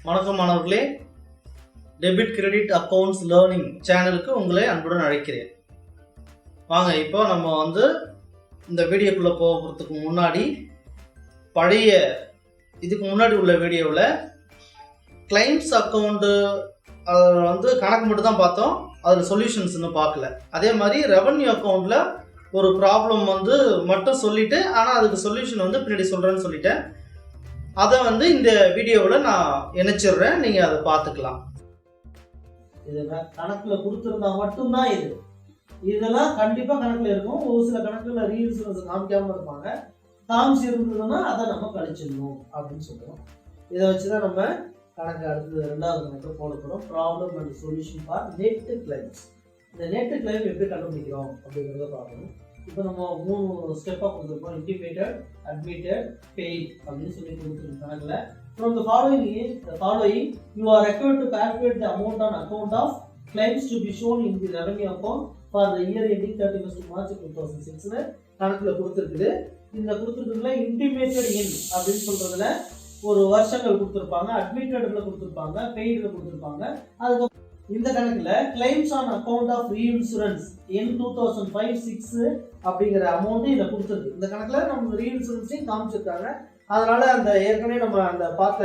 வணக்கம் மாணவர்களே, debit credit accounts learning சேனலுக்கு உங்களை அன்புடன் அழைக்கிறேன். வாங்க இப்போ நம்ம இந்த வீடியோக்குள்ளே போகிறதுக்கு முன்னாடி இதுக்கு முன்னாடி உள்ள வீடியோவில் கிளைம்ஸ் அக்கௌண்ட்டு கணக்கு மட்டும் தான் பார்த்தோம், அதில் சொல்யூஷன்ஸ் இன்னும் பார்க்கல. அதே மாதிரி ரெவன்யூ அக்கௌண்ட்டில் ஒரு ப்ராப்ளம் மட்டும் சொல்லிவிட்டு ஆனால் அதுக்கு சொல்யூஷன் பின்னாடி சொல்கிறேன்னு சொல்லிட்டேன். அதை இந்த வீடியோவில் நான் இணைச்சிடுறேன், நீங்கள் அதை பார்த்துக்கலாம். இது கணக்கில் கொடுத்துருந்தா மட்டும்தான் இதெல்லாம் கண்டிப்பாக கணக்கில் இருக்கும். ஒரு சில கணக்கில் ரீஇன்சூரன்ஸ் காமிக்காமல் இருப்பாங்க, காமிச்சு இருந்ததுன்னா அதை நம்ம கழிச்சிடணும் அப்படின்னு சொல்கிறோம். இதை வச்சு தான் நம்ம கணக்கு அடுத்தது ரெண்டாவது கணக்கு போட போகிறோம். Problem and solution for net claims. இந்த நெட் கிளைம் எப்படி கண்டுபிடிக்கிறோம் அப்படிங்கிறத பார்க்கணும். இப்போ நம்ம 3 ஸ்டெப்பாக கொடுத்துருக்கோம். இன்டிமேட்டட், அட்மிட்டட், பெய்ட் அப்படின்னு சொல்லி கொடுத்துருக்கோம் கணக்கில். From the following, you are required to calculate the amount on account of claims to be shown in the revenue account for the year ending 31st March 2006 கணக்கில் கொடுத்துருக்குது. இந்த கொடுத்துருக்குதுல இன்டிமேட்டட் எண் அப்படின்னு சொல்றதுல ஒரு வருஷங்கள் கொடுத்துருப்பாங்க, அட்மிட்டட்ல கொடுத்துருப்பாங்க, பெய்டில் கொடுத்துருப்பாங்க. அதுக்கு இந்த கணக்கில் claims on account of reinsurance என் 2005-6 அப்படிங்கிற அமௌண்ட் இதை கொடுத்துருக்கு. இந்த கணக்கில் நம்ம ரீஇன்சூரன்ஸையும் காமிச்சிருக்காங்க. அதனால அந்த ஏற்கனவே நம்ம அந்த பார்த்த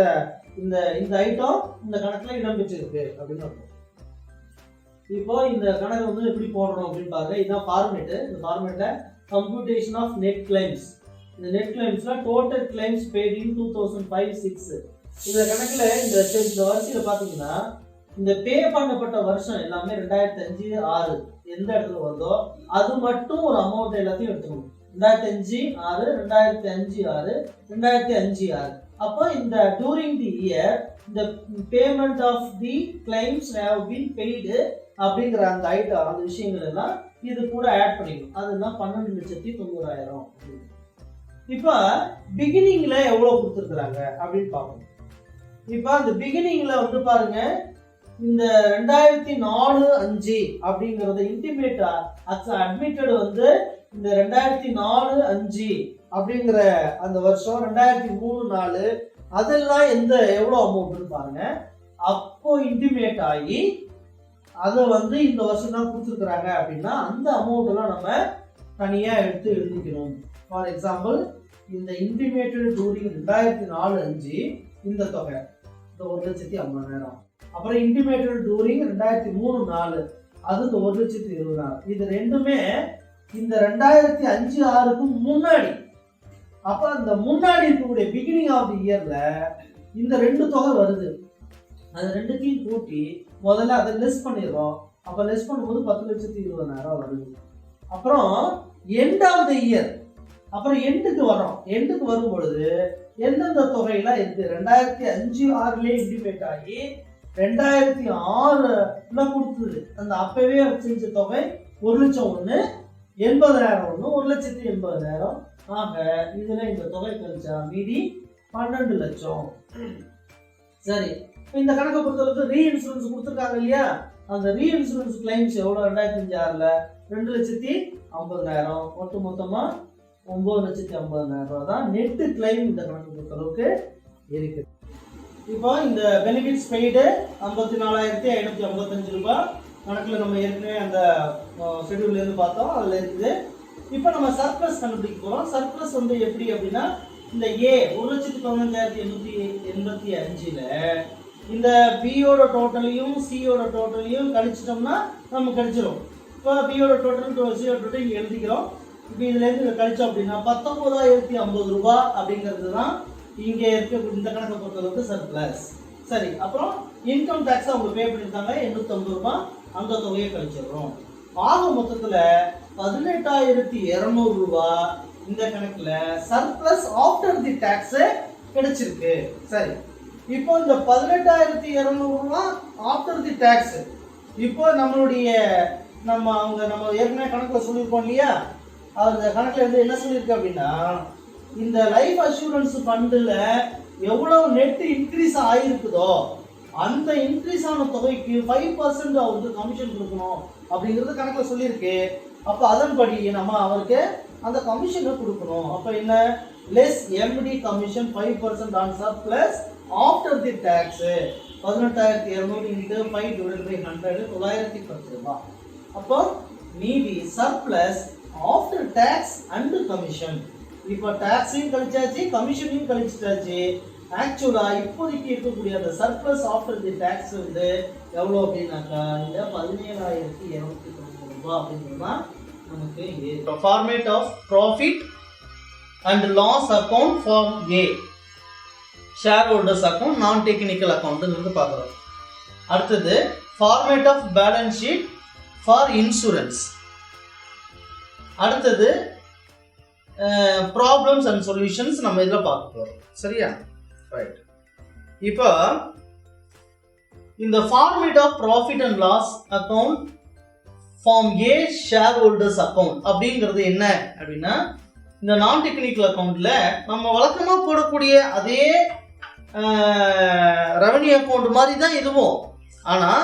இந்த ஐட்டம் இந்த கணக்கில் இடம்பெற்றிருக்கு அப்படின்னு அர்த்தம். இப்போ இந்த கணக்கு எப்படி போடுறோம் அப்படின்னு பாருங்க. இதுதான் ஃபார்மேட்டு. இந்த ஃபார்மேட்ல கம்ப்யூட்டேஷன் ஆஃப் நெட் கிளைம்ஸ். இந்த நெட் கிளைம்ஸ்ல டோட்டல் கிளைம்ஸ் பெய்ட் இன் 2005-6. இந்த கணக்குல இந்த வரிசையில பாத்தீங்கன்னா இந்த பே பண்ணப்பட்ட வருஷம் எல்லாமே 2005-6 எந்த இடத்துல வருதோ அது மட்டும் ஒரு அமௌண்ட் எல்லாத்தையும் எடுத்துக்கணும். 2005-6, 2005-6, 2005-6. அப்போ இந்த during the year the payment of the claims have been paid அப்படிங்கிற அந்த ஐட்டம் அந்த விஷயங்கள் எல்லாம் இது கூட ஆட் பண்ணிக்கணும். அதுதான் 12,90,000. இப்போ பிகினிங்ல எவ்வளவு கொடுத்துருக்காங்க அப்படின்னு பார்க்கணும். இப்போ அந்த பிகினிங்ல பாருங்க, இந்த 2004-5 அப்படிங்கறத இன்டிமேட் அட்மிட்டட் இந்த 2004-5 அப்படிங்கிற அந்த வருஷம் 2003-4 அதெல்லாம் எவ்வளவு அமௌண்ட் பாருங்க. அப்போ இன்டிமேட் ஆகி அதை இந்த வருஷம் தான் கொடுத்துருக்குறாங்க அப்படின்னா அந்த அமௌண்ட் எல்லாம் நம்ம தனியா எடுத்து எழுதிக்கணும். ஃபார் எக்ஸாம்பிள், இந்த இன்டிமேட்டட் டூரிங் 2004-5 இந்த தொகை இந்த 1,50,000. அப்புறம் இன்டிமேட்டட் டூரிங் 2003-4 அதுக்கு 1,20,000. இது ரெண்டுமே இந்த 2005-6க்கு முன்னாடி. அப்ப அந்த முன்னாடி இருக்கக்கூடிய பிகினிங் ஆஃப் தி இயர்ல இந்த ரெண்டு தொகை வருது. அது ரெண்டுத்தையும் கூட்டி முதல்ல அதை லெஸ் பண்ணிடுறோம். அப்ப லெஸ் பண்ணும்போது 10,20,000 வருது. அப்புறம் எண்ட் ஆஃப் தி இயர், அப்புறம் எண்டுக்கு வரோம். எண்டுக்கு வரும் பொழுது எந்தெந்த தொகையெல்லாம் இருக்கு 2005-6லயே இன்டிமேட் ஆகி 2006ல கொடுத்தது அந்த அப்பவே செஞ்ச தொகை 1,00,000 80,000 1,80,000. ஆக இதுல இந்த தொகை கழிச்சா மீதி 12 லட்சம். சரி, இந்த கணக்கை பொறுத்தளவுக்கு ரீஇன்சூரன்ஸ் கொடுத்துருக்காங்க இல்லையா, அந்த ரீஇன்சூரன்ஸ் கிளைம்ஸ் எவ்வளவு 2005-6ல 2,50,000. ஒட்டு மொத்தமா 9,50,000 தான் நெட் கிளைம் இந்த கணக்கு பொறுத்தளவுக்கு இருக்கு. இப்போ இந்த பெனிஃபிட்ஸ் பெய்டு 54,555 ரூபாய் கணக்கில் நம்ம ஏற்கனவே அந்த ஷெட்யூல்ல இருந்து பார்த்தோம், அதுல இருக்குது. இப்போ நம்ம சர்ப்ளஸ் கண்டுபிடிக்க போறோம். சர்ப்ளஸ் எப்படி அப்படின்னா, இந்த ஏ 1,19,885ல இந்த பியோட டோட்டலையும் சியோட டோட்டலையும் கழிச்சிட்டோம்னா நம்ம கழிச்சிடும். இப்போ பியோட டோட்டல் சியோட டோட்டல் இங்கே எழுதிக்கிறோம். இப்போ இதுல இருந்து கழிச்சோம் அப்படின்னா 19,050 ரூபாய் அப்படிங்கிறது தான் இங்க இருக்க இந்த கணக்கை பொறுத்தளவுக்கு சர்ப்ளஸ். சரி, அப்புறம் இன்கம் டாக்ஸ் அவங்க பே பண்ணிருக்காங்க 850 ரூபாய், அந்த தொகையை கழிச்சிடுறோம். ஆக மொத்தத்துல 18,200 ரூபாய் இந்த கணக்குல சர்ப்ளஸ் ஆஃப்டர் தி டாக்ஸ் கிடைச்சிருக்கு. சரி, இப்போ இந்த 18,200 ரூபாய் ஆஃப்டர் தி டாக்ஸ் இப்போ நம்ம ஏற்கனவே கணக்குல சொல்லியிருக்கோம் இல்லையா, அந்த கணக்குல என்ன சொல்லியிருக்கு அப்படின்னா, இந்த லைஃப் அஷூரன்ஸ் ஃபண்டுல எவ்வளவு நெட் இன்க்ரீஸ் ஆயிருக்குதோ அந்த இன்க்ரீஸ் ஆன தொகைக்கு 5% அவருக்கு கமிஷன் கொடுக்கணும் அப்படிங்கிறது கணக்குல சொல்லியிருக்கு. அப்ப அதன்படி நம்ம அவருக்கு அந்த கமிஷனை கொடுக்கணும். அப்ப என்ன, less MD commission 5% on surplus after the tax 18,200 into 5 divided by 100 910 ரூபாய். அப்போ மீதி surplus after tax and commission. இப்போ டாக்ஸையும் கழிச்சாச்சு, கமிஷனையும் கழிச்சிட்டாச்சு. ஆக்சுவலா இப்போதைக்கு இருக்கக்கூடிய அந்த சர்ப்ளஸ் ஆஃப்டர் தி டேக்ஸ் வந்து எவ்வளோ அப்படின்னாக்கா இந்த 17,290 ரூபாய் அப்படிங்கிறது தான் நமக்கு format of profit and loss account form A, share holders account, non technical அக்கௌண்ட்ங்கிறது பார்க்குறோம். அடுத்தது format of balance sheet for insurance. அடுத்தது ப்ராப்ளம்ஸ் அண்ட் சொல்யூஷன்ஸ் நம்ம இதில் பார்க்க போகிறோம். சரியா? ரைட். இப்போ இந்த format of profit and loss account form A share holders account அப்படிங்கிறது என்ன அப்படின்னா, இந்த நான் டெக்னிக்கல் அக்கௌண்ட்ல நம்ம வழக்கமாக போடக்கூடிய அதே ரெவன்யூ அக்கௌண்ட் மாதிரி தான் இதுவும். ஆனால்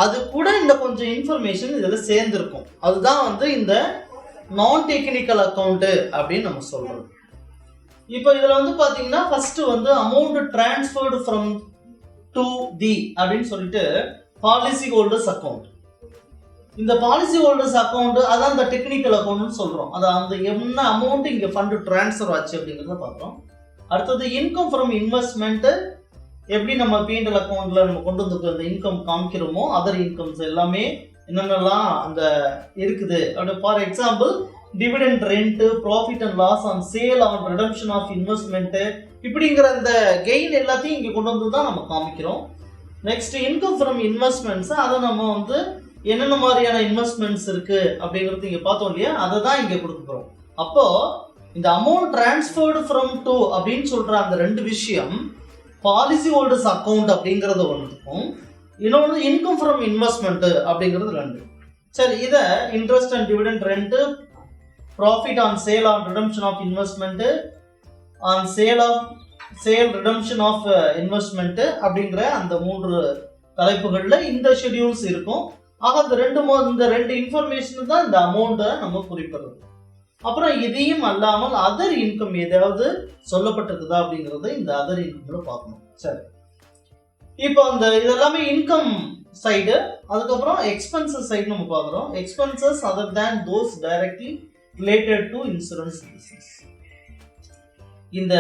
அது கூட இந்த கொஞ்சம் இன்ஃபர்மேஷன் இதில் சேர்ந்துருக்கும். அதுதான் வந்து இந்த நான் டெக்னிக்கல் அக்கௌண்ட் அப்படின்னு நம்ம சொல்றோம். இப்போ இதில் வந்து பார்த்தீங்கன்னா ஃபர்ஸ்ட் வந்து amount transferred from to the அப்படின்னு சொல்லிட்டு பாலிசி ஹோல்டர்ஸ் அக்கௌண்ட். இந்த பாலிசி ஹோல்டர்ஸ் அக்கௌண்ட் அதான் இந்த டெக்னிக்கல் அக்கௌண்ட்னு சொல்றோம். அது அந்த என்ன அமௌண்ட் இங்கே ஃபண்டு டிரான்ஸ்ஃபர் ஆச்சு அப்படிங்கிறத பார்க்குறோம். அடுத்தது இன்கம் ஃப்ரம் இன்வெஸ்ட்மெண்ட் எப்படி நம்ம P&L அக்கௌண்ட்ல நம்ம கொண்டு வந்து அந்த இன்கம் காமிக்கிறோமோ அதர் இன்கம்ஸ் எல்லாமே என்னென்னலாம் அந்த இருக்குது அப்படி. For example dividend, rent, profit and loss on sale on redemption of investment இப்படிங்கிற அந்த கெயின் எல்லாத்தையும் இங்கே கொண்டு வந்து தான் நம்ம காமிக்கிறோம். நெக்ஸ்ட் இன்கம் ஃப்ரம் இன்வெஸ்ட்மெண்ட்ஸ், அதை நம்ம வந்து என்னென்ன மாதிரியான இன்வெஸ்ட்மெண்ட்ஸ் இருக்கு அப்படிங்கிறது இங்கே பார்த்தோம் இல்லையா, அதை தான் இங்கே கொடுக்க போகிறோம். அப்போ இந்த அமௌண்ட் டிரான்ஸ்ஃபர்டு ஃப்ரம் டு அப்படின்னு சொல்ற அந்த ரெண்டு விஷயம் பாலிசி ஹோல்டர்ஸ் அக்கௌண்ட் அப்படிங்கிறது ஒன்றுக்கும், இன்னொன்று இன்கம் ஃப்ரம் இன்வெஸ்ட்மெண்ட் அப்படிங்கிறது ரெண்டு. சரி, இதை interest and dividend, rent, profit on sale on redemption of investment, on sale redemption of investment அப்படிங்கிற அந்த மூன்று தலைப்புகளில் இந்த ஷெட்யூல்ஸ் இருக்கும். ஆக இந்த ரெண்டு இன்ஃபர்மேஷன் தான் இந்த அமௌண்ட்டை நம்ம குறிப்பிடுறது. அப்புறம் இதையும் அல்லாமல் அதர் இன்கம் ஏதாவது சொல்லப்பட்டிருக்குதா அப்படிங்கறத இந்த அதர் இன்கம்ல பார்க்கணும். சரி, இப்போ அந்த இதெல்லாமே இன்கம் சைடு. அதுக்கப்புறம் எக்ஸ்பென்சஸ் சைடு நம்ம பார்க்குறோம். Expenses other than those directly related to insurance business. இந்த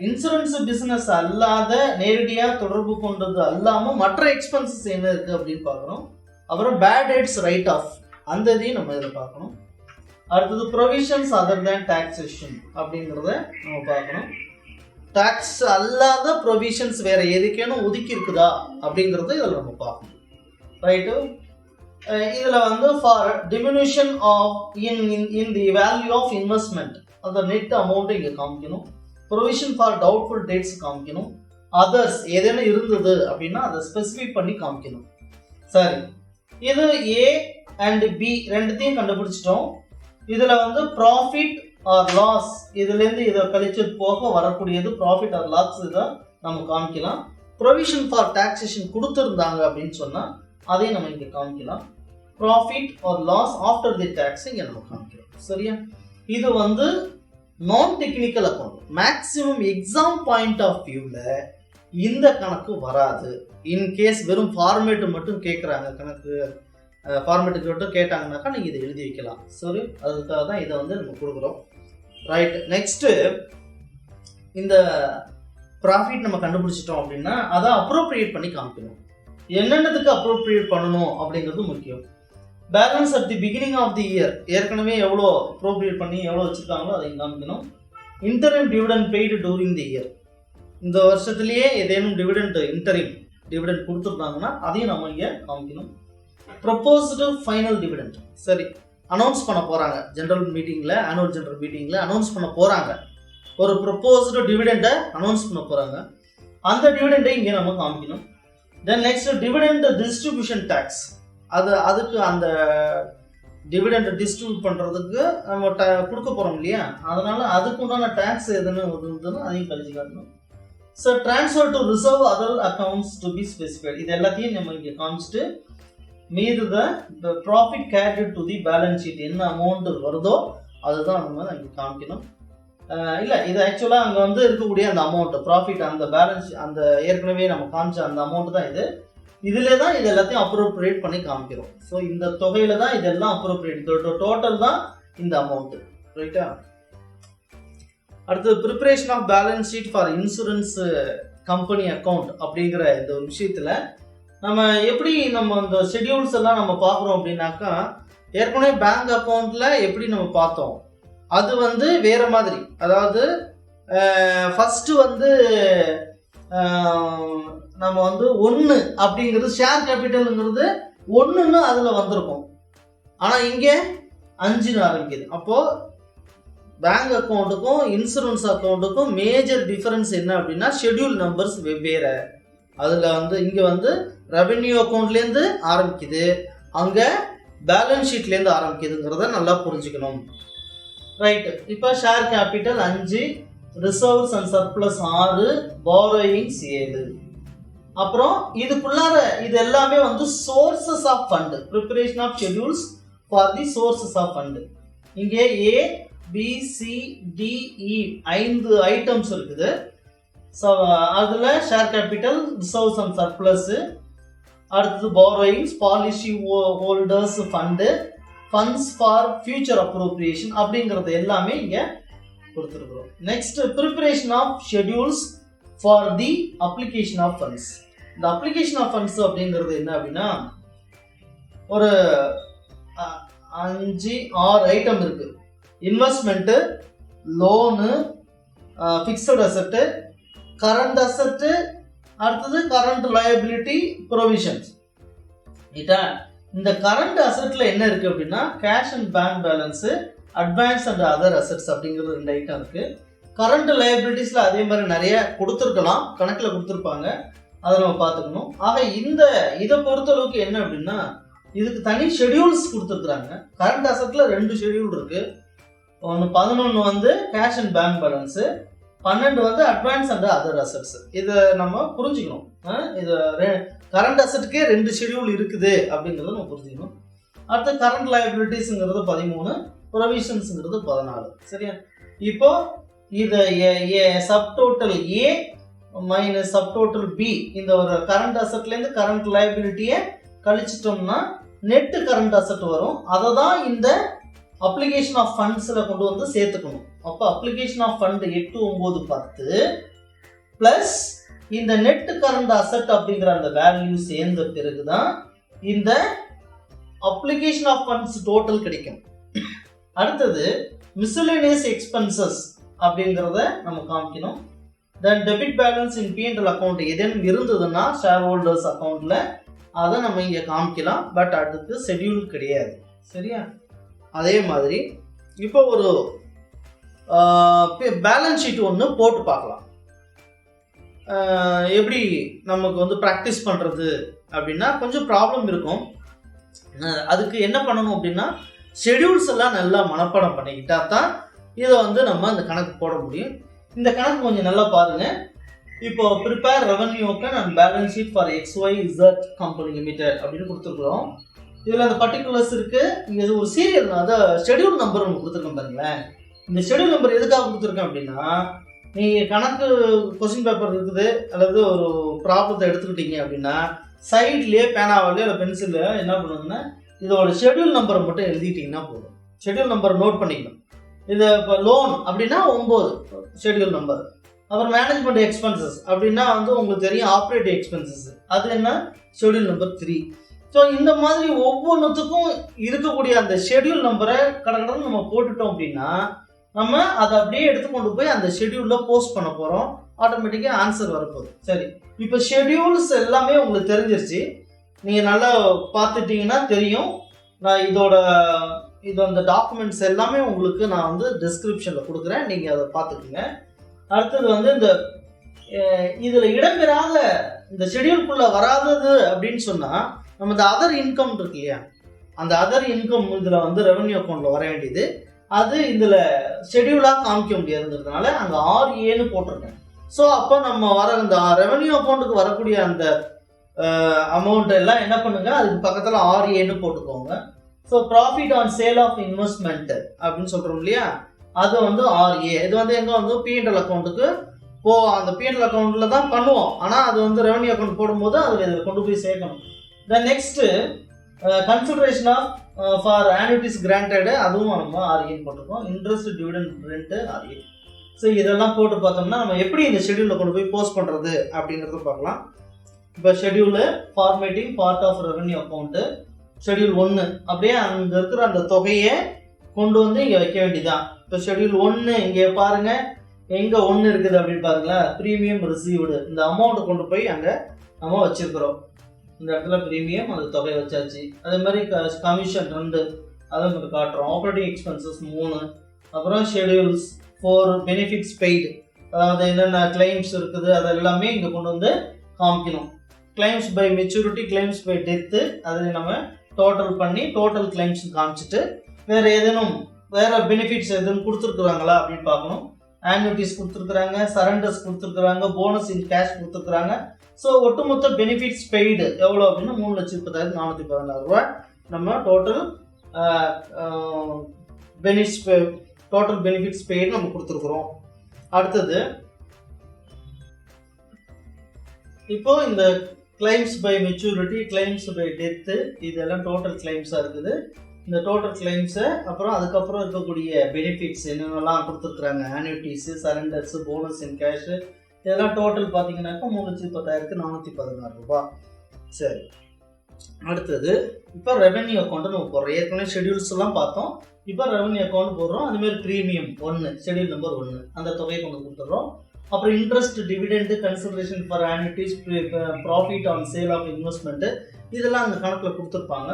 இன்சூரன்ஸ் பிசினஸ் அல்லாத நேரடியாக தொடர்பு கொண்டது அல்லாமல் மற்ற எக்ஸ்பென்சஸ் என்ன இருக்கு அப்படின்னு பார்க்குறோம். அப்புறம் பேட் டெட்ஸ் ரைட் ஆஃப் அந்த இதையும் நம்ம இதில் பார்க்கணும். அடுத்தது ப்ரொவிஷன்ஸ் அதர் தேன் டாக்ஸேஷன் அப்படிங்கிறத நம்ம பார்க்கணும். டாக்ஸ் அல்லாத ப்ரொவிஷன்ஸ் வேற எதுக்கேனும் ஒதுக்கி இருக்குதா அப்படிங்கிறத இதில் நம்ம பார்க்கணும். ரைட்டு. இதில் வந்து for diminution of in the value of investment அந்த நெட் அமௌண்ட்டை இங்கே காமிக்கணும். ப்ரொவிஷன் ஃபார் டவுட்ஃபுல் டேட்ஸ் காமிக்கணும். அதர்ஸ் ஏதேனும் இருந்தது அப்படின்னா அதை ஸ்பெசிஃபை பண்ணி காமிக்கணும். சரி, இது ஏ அண்ட் பி ரெண்டுத்தையும் கண்டுபிடிச்சிட்டோம். இதில் வந்து ப்ராஃபிட் ஆர் லாஸ் இதுலேருந்து இதை கழிச்சது போக வரக்கூடியது ப்ராஃபிட் ஆர் லாஸ் இதை நம்ம காமிக்கலாம். ப்ரொவிஷன் ஃபார் டாக்ஸேஷன் கொடுத்துருந்தாங்க அப்படின்னு சொன்னால் அதையும் நம்ம இங்கே காமிக்கலாம். Profit or loss after the tax இங்கே நம்ம காமிக்கிறோம். சரியா? இது வந்து non technical account. Maximum exam point of வியூவில் இந்த கணக்கு வராது. இன்கேஸ் வெறும் ஃபார்மேட்டு மட்டும் கேட்குறாங்க, கணக்கு ஃபார்மேட்டுக்கு மட்டும் கேட்டாங்கன்னாக்கா நீங்கள் இதை எழுதி வைக்கலாம். சரி, அதுக்காக தான் இதை வந்து நம்ம கொடுக்குறோம். ரைட். நெக்ஸ்ட்டு இந்த ப்ராஃபிட் நம்ம கண்டுபிடிச்சிட்டோம் அப்படின்னா அதை அப்ரோப்ரியேட் பண்ணி காமிக்கணும். என்னென்னதுக்கு அப்ரோப்ரியேட் பண்ணணும் அப்படிங்கிறது முக்கியம். Balance at the beginning of the year ஏற்கனவே எவ்வளோ அப்ரோப்ரியேட் பண்ணி எவ்வளோ வச்சுருக்காங்களோ அதையும் காமிக்கணும். Interim dividend paid during the year, இந்த வருஷத்துலேயே ஏதேனும் இன்டரிம் டிவிடெண்ட் கொடுத்துருந்தாங்கன்னா அதையும் நம்ம இங்கே காமிக்கணும். ப்ரொபோஸ்டு ஃபைனல் டிவிடெண்ட், சரி, அனௌன்ஸ் பண்ண போகிறாங்க ஜென்ரல் மீட்டிங்கில், ஆனுவல் ஜென்ரல் மீட்டிங்கில் அனௌன்ஸ் பண்ண போகிறாங்க. ஒரு ப்ரொபோஸ்டு டிவிடெண்டை அனௌன்ஸ் பண்ண போகிறாங்க. அந்த டிவிடெண்டை இங்கே நம்ம காமிக்கணும். Then next dividend distribution tax, அதுக்கு அந்த டிவிடெண்ட் டிஸ்ட்ரிபியூட் பண்ணுறதுக்கு நம்ம கொடுக்க போகிறோம் இல்லையா, அதனால் அதுக்கு உண்டான டேக்ஸ் எதுன்னு இருந்ததுன்னு அதையும் கழிச்சு காட்டணும். So transfer to reserve other accounts to be specified, இது எல்லாத்தையும் நம்ம இங்கே காமிச்சிட்டு மீது the profit carried to the balance sheet என்ன அமௌண்ட் வருதோ அதுதான் நம்ம இங்கே காமிக்கணும். இல்லை இது ஆக்சுவலாக அங்கே வந்து இருக்கக்கூடிய அந்த அமௌண்ட் ப்ராஃபிட் அந்த பேலன்ஸ் அந்த ஏற்கனவே நம்ம காமிச்ச அந்த அமௌண்ட் தான் இது. இதில் தான் இது எல்லாத்தையும் அப்ரோப்ரியேட் பண்ணி காமிக்கிறோம். ஸோ இந்த தொகையில தான் இதெல்லாம் அப்ரோப்ரியேட், டோட்டல் தான் இந்த அமௌண்ட். ரைட்டா? அடுத்தது preparation of balance sheet for insurance company account அப்படிங்கிற இந்த ஒரு விஷயத்தில் நம்ம எப்படி நம்ம அந்த ஷெட்யூல்ஸ் எல்லாம் நம்ம பார்க்குறோம் அப்படின்னாக்கா, ஏற்கனவே பேங்க் அக்கௌண்ட்டில் எப்படி நம்ம பார்த்தோம் அது வந்து வேற மாதிரி. அதாவது ஃபஸ்ட்டு வந்து நம்ம வந்து 1 அப்படிங்கிறது ஷேர் கேபிட்டலுங்கிறது 1ன்னு அதில் வந்திருக்கும். ஆனால் இங்கே 5ன்னு ஆரம்பிக்குது. அப்போது பேங்க் அக்கௌண்ட்டுக்கும் இன்சூரன்ஸ் அக்கௌண்ட்டுக்கும் மேஜர் டிஃபரன்ஸ் என்ன அப்படின்னா ஷெட்யூல் நம்பர்ஸ் வெவ்வேறு. அதில் வந்து இங்கே வந்து ரெவென்யூ அக்கௌண்ட்லேருந்து ஆரம்பிக்குது, அங்கே பேலன்ஸ் ஷீட்லேருந்து ஆரம்பிக்குதுங்கிறத நல்லா புரிஞ்சுக்கணும். ரைட்டு. இப்போ share capital 5, reserves and surplus 6, borrowings 7. அப்புறம் இதுக்குள்ளார இது எல்லாமே வந்து sources of fund, preparation of schedules for the sources of fund. இங்கே A, B, C, D, E 5 items இருக்குது. ஸோ அதில் share capital, reserves and surplus, அடுத்தது borrowings, policy holders fund, funds for future appropriation அப்படிங்கிறது எல்லாமே இங்கே கொடுத்துருக்குறோம். Next preparation of schedules for the application of funds. இந்த application of funds அப்படிங்கிறது என்ன அப்படின்னா, ஒரு 5-6 ஐட்டம் இருக்கு. இன்வெஸ்ட்மெண்ட்டு, லோனு, ஃபிக்ஸட் அசட்டு, கரண்ட் அசட்டு, அடுத்தது கரண்ட் லயபிலிட்டி, ப்ரொவிஷன்ஸ். ரைட்டா? இந்த கரண்ட் அசட்டில் என்ன இருக்குது அப்படின்னா cash and bank balance, advance and other assets அப்படிங்கிறது 2 ஐட்டம் இருக்குது. கரண்ட் லயபிலிட்டிஸில் அதே மாதிரி நிறைய கொடுத்துருக்கலாம், கணக்கில் கொடுத்துருப்பாங்க, அதை நம்ம பார்த்துக்கணும். ஆக இதை பொறுத்தளவுக்கு என்ன அப்படின்னா இதுக்கு தனி ஷெட்யூல்ஸ் கொடுத்துருக்குறாங்க. கரண்ட் அசட்டில் 2 ஷெட்யூல் இருக்குது. ஒன்று 11 வந்து கேஷ் அண்ட் பேங்க் பேலன்ஸு, 12 வந்து அட்வான்ஸ் அண்ட் அதர் அசட்ஸ். இதை நம்ம புரிஞ்சுக்கணும். இது கரண்ட் அசட்டுக்கே 2 ஷெட்யூல் இருக்குது அப்படிங்கிறத நம்ம புரிஞ்சுக்கணும். அடுத்து கரண்ட் லயபிலிட்டிஸுங்கிறது 13, ப்ரொவிஷன்ஸுங்கிறது 14. சரியா? இப்போ இதை subtotal A minus subtotal B, இந்த ஒரு கரண்ட் அசட்லேருந்து கரண்ட் லயபிலிட்டியை கழிச்சிட்டோம்னா நெட்டு கரண்ட் அசட் வரும். அதை தான் இந்த அப்ளிகேஷன் ஆஃப் ஃபண்ட்ஸில் கொண்டு வந்து சேர்த்துக்கணும். அப்போ அப்ளிகேஷன் ஆஃப் ஃபண்ட் 8, 9, 10 ப்ளஸ் இந்த நெட் கரண்ட் அசட் அப்படிங்கிற அந்த வேல்யூ சேர்ந்த பிறகு தான் இந்த அப்ளிகேஷன் ஆஃப் ஃபண்ட்ஸ் டோட்டல் கிடைக்கும். அடுத்தது மிஸ்செலேனியஸ் எக்ஸ்பென்சஸ் அப்படிங்கிறத நம்ம காமிக்கணும். Then debit balance in P&L account ஏதேனும் இருந்ததுன்னா ஷேர் ஹோல்டர்ஸ் அக்கௌண்ட்டில் அதை நம்ம இங்கே காமிக்கலாம். பட் அதுக்கு ஷெட்யூல் கிடையாது. சரியா? அதே மாதிரி இப்போ ஒரு பேலன்ஸ் ஷீட் ஒன்று போட்டு பார்க்கலாம். எப்படி நமக்கு வந்து ப்ராக்டிஸ் பண்ணுறது அப்படின்னா கொஞ்சம் ப்ராப்ளம் இருக்கும். அதுக்கு என்ன பண்ணணும் அப்படின்னா ஷெட்யூல்ஸ் எல்லாம் நல்லா மனப்பாடம் பண்ணிக்கிட்டா தான் இதை வந்து நம்ம அந்த கணக்கு போட முடியும். இந்த கணக்கு கொஞ்சம் நல்லா பாருங்கள். இப்போ prepare revenue account and balance sheet for XYZ company limited அப்படின்னு கொடுத்துருக்குறோம். இதில் அந்த பர்டிகுலர்ஸ் இருக்குது. இங்கே ஒரு சீரியல், அதாவது ஷெட்யூல் நம்பர் ஒன்று கொடுத்துருக்கேன் பாருங்களேன். இந்த ஷெட்யூல் நம்பர் எதுக்காக கொடுத்துருக்கேன் அப்படின்னா, நீங்கள் கணக்கு கொஸ்டின் பேப்பர் இருக்குது அல்லது ஒரு ப்ராப்ளத்தை எடுத்துக்கிட்டீங்க அப்படின்னா சைட்லேயே பேனாவிலே இல்லை பென்சிலில் என்ன பண்ணுங்கன்னா இதோட ஷெட்யூல் நம்பரை மட்டும் எழுதிட்டிங்கன்னா போதும். ஷெட்யூல் நம்பர் நோட் பண்ணிக்கணும். இது இப்போ லோன் அப்படின்னா 9 ஷெட்யூல் நம்பர். அப்புறம் மேனேஜ்மெண்ட் எக்ஸ்பென்சஸ் அப்படின்னா வந்து உங்களுக்கு தெரியும் ஆப்ரேட்டிவ் எக்ஸ்பென்சஸ், அது என்ன ஷெட்யூல் நம்பர் 3. ஸோ இந்த மாதிரி ஒவ்வொன்றுத்துக்கும் இருக்கக்கூடிய அந்த ஷெட்யூல் நம்பரை கடற்கடன் நம்ம போட்டுட்டோம் அப்படின்னா நம்ம அதை அப்படியே எடுத்துக்கொண்டு போய் அந்த ஷெட்யூலில் போஸ்ட் பண்ண போகிறோம். ஆட்டோமேட்டிக்காக ஆன்சர் வரப்போகுது. சரி, இப்போ ஷெட்யூல்ஸ் எல்லாமே உங்களுக்கு தெரிஞ்சிருச்சு. நீங்கள் நல்லா பார்த்துட்டிங்கன்னா தெரியும். நான் இது அந்த டாக்குமெண்ட்ஸ் எல்லாமே உங்களுக்கு நான் வந்து டிஸ்கிரிப்ஷனில் கொடுக்குறேன், நீங்கள் அதை பார்த்துக்குங்க. அடுத்தது வந்து இந்த இதில் இடம்பெறாத இந்த ஷெட்யூல்குள்ளே வராதது அப்படின்னு சொன்னால் நம்ம இந்த அதர் இன்கம் இருக்கு இல்லையா, அந்த அதர் இன்கம் இதில் வந்து ரெவன்யூ அக்கௌண்ட்டில் வர வேண்டியது, அது இதில் ஷெட்யூலாக காமிக்க முடியாதுங்கிறதுனால அங்கே RAன்னு போட்டிருக்கேன். ஸோ அப்போ நம்ம வர இந்த ரெவன்யூ அக்கௌண்ட்டுக்கு வரக்கூடிய அந்த அமௌண்ட் எல்லாம் என்ன பண்ணுங்க, அதுக்கு பக்கத்தில் RAன்னு போட்டுக்கோங்க. So profit on sale of investment அப்படின்னு சொல்கிறோம் இல்லையா, அது வந்து RA. இது வந்து எங்கே வந்து P&L அக்கௌண்ட்டுக்கு அந்த P&L அக்கௌண்ட்டில் தான் பண்ணுவோம். ஆனால் அது வந்து ரெவன்யூ அக்கௌண்ட் போடும்போது அது இதில் கொண்டு போய் சேர்க்கணும். Then next consideration of for annuities granted, அதுவும் நம்ம RA போட்டிருக்கோம். Interest dividend rent RA. So இதெல்லாம் போட்டு பார்த்தோம்னா நம்ம எப்படி இந்த ஷெடியூலில் கொண்டு போய் போஸ்ட் பண்ணுறது அப்படிங்கிறத பார்க்கலாம். இப்போ schedule formatting part of revenue account schedule 1 அப்படியே அங்கே இருக்கிற அந்த தொகையை கொண்டு வந்து இங்கே வைக்க வேண்டியதான். இப்போ ஷெடியூல் 1 இங்கே பாருங்கள், எங்கே 1 இருக்குது அப்படின்னு பாருங்களேன், ப்ரீமியம் ரிசீவ்டு. இந்த அமௌண்ட்டை கொண்டு போய் அங்கே நம்ம வச்சுருக்கிறோம். இந்த இடத்துல ப்ரீமியம் அந்த தொகையை வச்சாச்சு. அதே மாதிரி கமிஷன் 2 அதை நம்ம காட்டுறோம். Operating expenses 3. அப்புறம் ஷெடியூல்ஸ் 4 பெனிஃபிட்ஸ் பெய்டு, அதாவது என்னென்ன கிளைம்ஸ் இருக்குது அது எல்லாமே இங்கே கொண்டு வந்து காமிக்கணும். Claims by maturity, claims by death, அதை நம்ம டோட்டல் பண்ணி டோட்டல் கிளைம்ஸ் காமிச்சிட்டு வேறு பெனிஃபிட்ஸ் எதுவும் கொடுத்துருக்குறாங்களா அப்படின்னு பார்க்கணும். ஆனுவிட்டிஸ் கொடுத்துருக்குறாங்க, சரண்டர்ஸ் கொடுத்துருக்குறாங்க, போனஸ் இன் கேஷ் கொடுத்துருக்குறாங்க. ஸோ ஒட்டுமொத்த பெனிஃபிட்ஸ் பெய்டு எவ்வளோ அப்படின்னா 3,30,416 ரூபா நம்ம டோட்டல் பெனிஃபிட்ஸ் பெய்டு நம்ம கொடுத்துருக்குறோம். அடுத்தது இப்போ இந்த claims by maturity, claims by death, இதெல்லாம் டோட்டல் கிளைம்ஸாக இருக்குது. இந்த டோட்டல் கிளைம்ஸை அப்புறம் அதுக்கப்புறம் இருக்கக்கூடிய பெனிஃபிட்ஸ் என்னென்னலாம் கொடுத்துருக்குறாங்க, ஆனுவிட்டிஸு, சரண்டர்ஸு, போனஸ் இன் கேஷு, இதெல்லாம் டோட்டல் பார்த்தீங்கன்னாக்கா 3,10,416 ரூபா. சரி, அடுத்தது இப்போ ரெவென்யூ அக்கௌண்ட்டு நம்ம போடுறோம். ஏற்கனவே ஷெடியூல்ஸ் எல்லாம் பார்த்தோம். இப்போ ரெவென்யூ அக்கௌண்ட் போடுறோம். அதுமாதிரி ப்ரீமியம் 1 ஷெடியூல் நம்பர் 1 அந்த தொகையை கொண்டு கொடுத்துட்றோம். அப்புறம் interest dividend consideration for annuities, profit on sale of investment, இதெல்லாம் அந்த கணக்கில் கொடுத்துருப்பாங்க.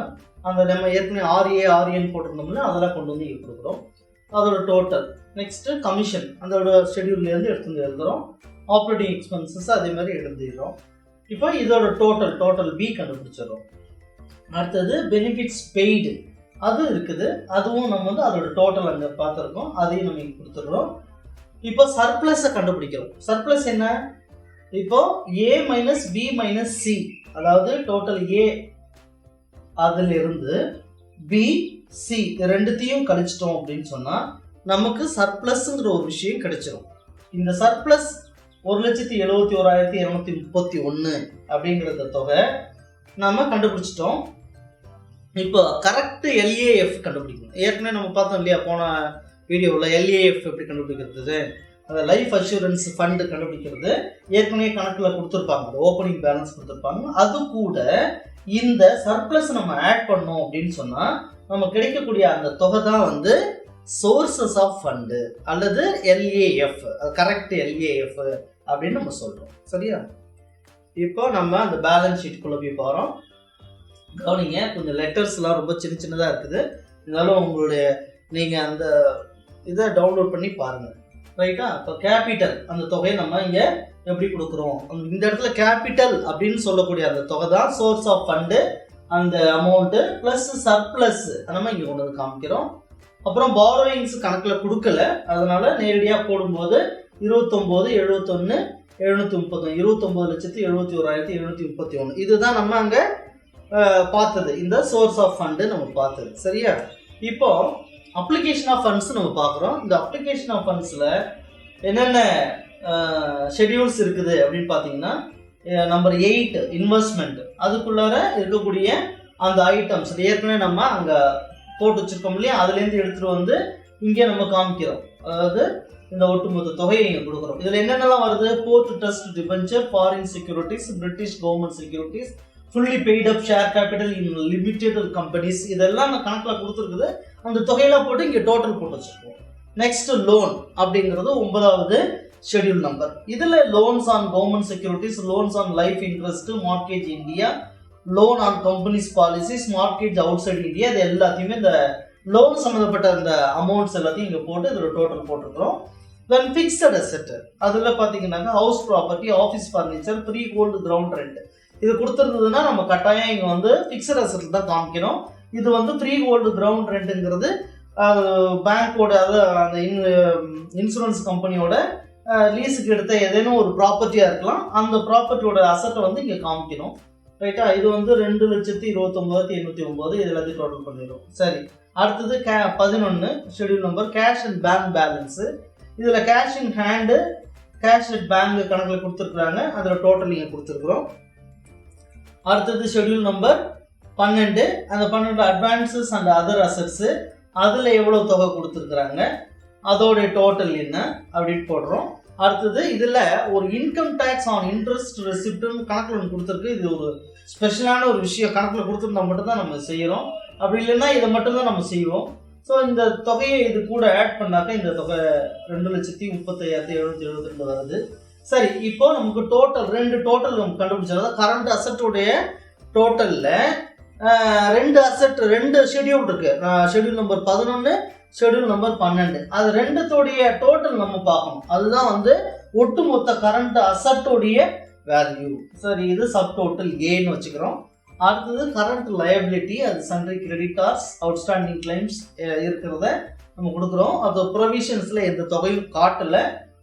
அந்த நம்ம ஏற்கனவே RAன்னு போட்டிருந்தோம்னா அதெல்லாம் கொண்டு வந்து இங்கே கொடுக்குறோம். அதோட டோட்டல். நெக்ஸ்ட்டு கமிஷன் அதோட ஷெடியூல்லேருந்து எடுத்து வந்து எழுதுகிறோம். ஆப்ரேட்டிங் எக்ஸ்பென்சஸ் அதே மாதிரி எழுதிடுறோம். இப்போ இதோட டோட்டல் B கண்டுபிடிச்சிடுறோம். அடுத்தது பெனிஃபிட்ஸ் பெய்டு அது இருக்குது, அதுவும் நம்ம வந்து அதோட டோட்டல் அங்கே பார்த்துருக்கோம், அதையும் நம்ம இங்கே கொடுத்துடுறோம். இப்போ சர்ப்ளஸை கண்டுபிடிக்கிறோம். சர்ப்ளஸ் என்ன? இப்போ A minus B minus C, அதாவது டோட்டல் A அதிலிருந்து B C ரெண்டுத்தையும் கழிச்சிட்டோம் அப்படின்னு சொன்னால் நமக்கு சர்ப்ளஸ்ங்கிற ஒரு விஷயம் கிடைச்சிடும். இந்த சர்ப்ளஸ் 1,71,231 அப்படிங்கிறத தொகை நம்ம கண்டுபிடிச்சிட்டோம். இப்போ கரெக்ட் LAF கண்டுபிடிக்கணும். ஏற்கனவே நம்ம பார்த்தோம் இல்லையா போன வீடியோவில் LAF எப்படி கண்டுபிடிக்கிறது, அந்த லைஃப் அஷூரன்ஸ் ஃபண்டு கண்டுபிடிக்கிறது ஏற்கனவே கணக்கில் கொடுத்துருப்பாங்க, அந்த ஓப்பனிங் பேலன்ஸ் கொடுத்துருப்பாங்க. அது கூட இந்த சர்ப்ளஸ் நம்ம ஆட் பண்ணோம் அப்படின்னு சொன்னால் நம்ம கிடைக்கக்கூடிய அந்த தொகை தான் வந்து சோர்சஸ் ஆஃப் ஃபண்டு அல்லது LAF, கரெக்ட் LAF அப்படின்னு நம்ம சொல்கிறோம். சரியா? இப்போ நம்ம அந்த பேலன்ஸ் ஷீட்டுக்குள்ளே போய் போகிறோம். கவனிங்க, கொஞ்சம் லெட்டர்ஸ்லாம் ரொம்ப சின்னதாக இருக்குது, இருந்தாலும் உங்களுடைய நீங்கள் அந்த இதை டவுன்லோட் பண்ணி பாருங்கள். ரைட்டா? இப்போ கேபிட்டல் அந்த தொகையை நம்ம இங்கே எப்படி கொடுக்குறோம், இந்த இடத்துல கேபிட்டல் அப்படின்னு சொல்லக்கூடிய அந்த தொகை தான் சோர்ஸ் ஆஃப் ஃபண்டு, அந்த அமௌண்ட்டு ப்ளஸ் சர்ப்ளஸ் நம்ம இங்கே கொண்டு வந்து காமிக்கிறோம். அப்புறம் பாரோயிங்ஸ் கணக்கில் கொடுக்கல, அதனால நேரடியாக போடும்போது 29,71,730 29,71,731 இதுதான் நம்ம அங்கே பார்த்தது, இந்த சோர்ஸ் ஆஃப் ஃபண்டு நம்ம பார்த்தது. சரியா? இப்போ அப்ளிகேஷன் ஆஃப் ஃபண்ட்ஸ் நம்ம பார்க்குறோம். இந்த அப்ளிகேஷன் ஆஃப் ஃபண்ட்ஸில் என்னென்ன ஷெடியூல்ஸ் இருக்குது அப்படின்னு பார்த்தீங்கன்னா, நம்பர் 8 இன்வெஸ்ட்மெண்ட், அதுக்குள்ளார இருக்கக்கூடிய அந்த ஐட்டம்ஸ் ஏற்கனவே நம்ம அங்கே போட்டு வச்சுருக்கோம் இல்லையா, அதுலேருந்து எடுத்துகிட்டு வந்து இங்கே நம்ம காமிக்கிறோம். அதாவது இந்த ஒட்டுமொத்த தொகையை இங்கே கொடுக்குறோம். இதில் என்னென்னலாம் வருது? Board trust debenture, foreign securities, British government securities, fully paid அப் ஷேர் கேபிட்டல் இன் லிமிடெட் கம்பெனிஸ், இதெல்லாம் நான் கணக்கில் கொடுத்துருக்குது. அந்த தொகையெல்லாம் போட்டு இங்கே டோட்டல் போட்டு வச்சுருக்கோம். நெக்ஸ்ட் லோன் அப்படிங்கிறது 9வது ஷெடியூல் நம்பர். இதில் loans on government securities, loans on life interest, mortgage India, loan on companies policies, mortgage outside India, இது எல்லாத்தையுமே இந்த லோன் சம்மந்தப்பட்ட அந்த அமௌண்ட்ஸ் எல்லாத்தையும் இங்கே போட்டு இதில் டோட்டல் போட்டுருக்கிறோம். தென் ஃபிக்ஸட் அசெட், அதில் பார்த்தீங்கன்னாக்கா house property, office furniture, free hold ground rent, இது கொடுத்துருந்ததுன்னா நம்ம கட்டாயம் இங்கே வந்து ஃபிக்ஸட் அசெட் தான் காமிக்கணும். இது வந்து ஃப்ரீ ஹோல்டு கிரவுண்ட் ரெண்ட்டுங்கிறது பேங்க்கோட, அதாவது அந்த இன்சூரன்ஸ் கம்பெனியோட லீஸுக்கு எடுத்த ஏதேனும் ஒரு ப்ராப்பர்ட்டியாக இருக்கலாம், அந்த ப்ராப்பர்ட்டியோட அசெட்டை வந்து இங்கே காமிக்கணும். ரைட்டா. இது வந்து 2,29,809 இது எல்லாத்தையும் டோட்டல் பண்ணிடும். சரி, அடுத்தது 11 schedule number cash and bank balance. இதில் cash in hand cash at bank கணக்கில் கொடுத்துருக்குறாங்க, அதில் டோட்டல் இங்கே கொடுத்துருக்குறோம். அடுத்தது ஷெட்யூல் நம்பர் 12, அந்த 12 அட்வான்ஸஸ் அண்ட் அதர் அசட்ஸு, அதில் எவ்வளோ தொகை கொடுத்துருக்குறாங்க, அதோடைய டோட்டல் என்ன அப்படின்னு போடுறோம். அடுத்தது இதில் ஒரு இன்கம் டேக்ஸ் ஆன் இன்ட்ரெஸ்ட் ரெசிப்ட்னு கணக்கில் ஒன்று கொடுத்துருக்கு. இது ஒரு ஸ்பெஷலான ஒரு விஷயம், கணக்கில் கொடுத்துருந்தா மட்டும்தான் நம்ம செய்கிறோம், அப்படி இல்லைன்னா இதை மட்டும்தான் நம்ம செய்வோம். ஸோ இந்த தொகையை இது கூட ஆட் பண்ணாக்க இந்த தொகை 2,35,772 வருது. சரி, இப்போ நமக்கு டோட்டல் 2 டோட்டல் நமக்கு கண்டுபிடிச்சது. கரண்ட் அசட்டுடைய டோட்டலில் 2 அசட் 2 ஷெட்யூல் இருக்கு. ஷெட்யூல் நம்பர் 11 ஷெட்யூல் நம்பர் 12, அது ரெண்டுத்தோடைய டோட்டல் நம்ம பார்க்கணும். அதுதான் வந்து ஒட்டுமொத்த கரண்ட் அசட்டுடைய வேல்யூ. சரி, இது சப் டோட்டல் ஏன்னு வச்சுக்கிறோம். அடுத்தது கரண்ட் லயபிலிட்டி, அது சன்ட்ரி கிரெடிட்டார்ஸ் அவுட்ஸ்டாண்டிங் கிளைம்ஸ் இருக்கிறத நம்ம கொடுக்குறோம். அது ப்ரொவிஷன்ஸில் எந்த தொகையும் காட்டலை,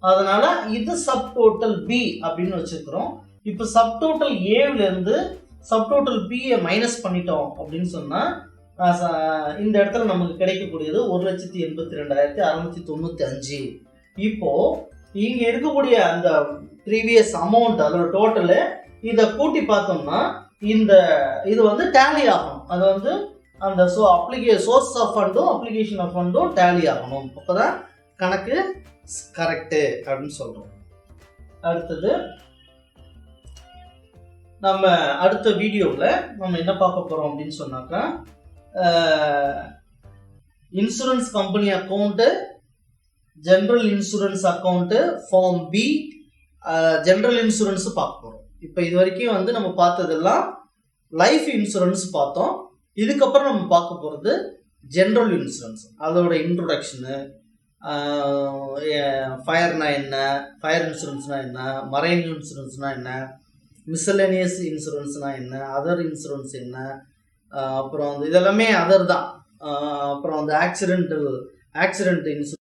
அதனால இது சப் டோட்டல் பி அப்படின்னு வச்சுருக்கிறோம். இப்போ சப் டோட்டல் ஏவிலேருந்து சப் டோட்டல் பியை மைனஸ் பண்ணிட்டோம் அப்படின்னு சொன்னால் இந்த இடத்துல நமக்கு கிடைக்கக்கூடியது 1,82,695. இப்போ இங்கே இருக்கக்கூடிய அந்த ப்ரீவியஸ் அமௌண்ட் அதோட டோட்டலு இதை கூட்டி பார்த்தோம்னா இது வந்து டேலி ஆகணும். அது வந்து அந்த சோர்ஸ் ஆஃப் ஃபண்டும் அப்ளிகேஷன் ஆஃப் ஃபண்டும் டேலி ஆகணும். அப்போ தான் கணக்கு கரெக்டு அப்படின்னு சொல்கிறோம். அடுத்தது நம்ம அடுத்த வீடியோவில் நம்ம என்ன பார்க்க போகிறோம் அப்படின்னு சொன்னாக்கா, insurance company account, general insurance account, form B, general insurance பார்க்க போகிறோம். இப்போ இது வரைக்கும் வந்து நம்ம பார்த்ததெல்லாம் லைஃப் இன்சூரன்ஸ் பார்த்தோம். இதுக்கப்புறம் நம்ம பார்க்க போகிறது ஜென்ரல் இன்சூரன்ஸ். அதோட இன்ட்ரொடக்ஷனு, ஃபயர்னா என்ன, ஃபயர் இன்சூரன்ஸ்னால் என்ன, மரைன் இன்சூரன்ஸ்னால் என்ன, மிஸ்சலேனியஸ் இன்சூரன்ஸ்னால் என்ன, அதர் இன்சூரன்ஸ் என்ன, அப்புறம் வந்து இதெல்லாமே அதர் தான். அப்புறம் வந்து ஆக்சிடென்ட் இன்சூரன்ஸ்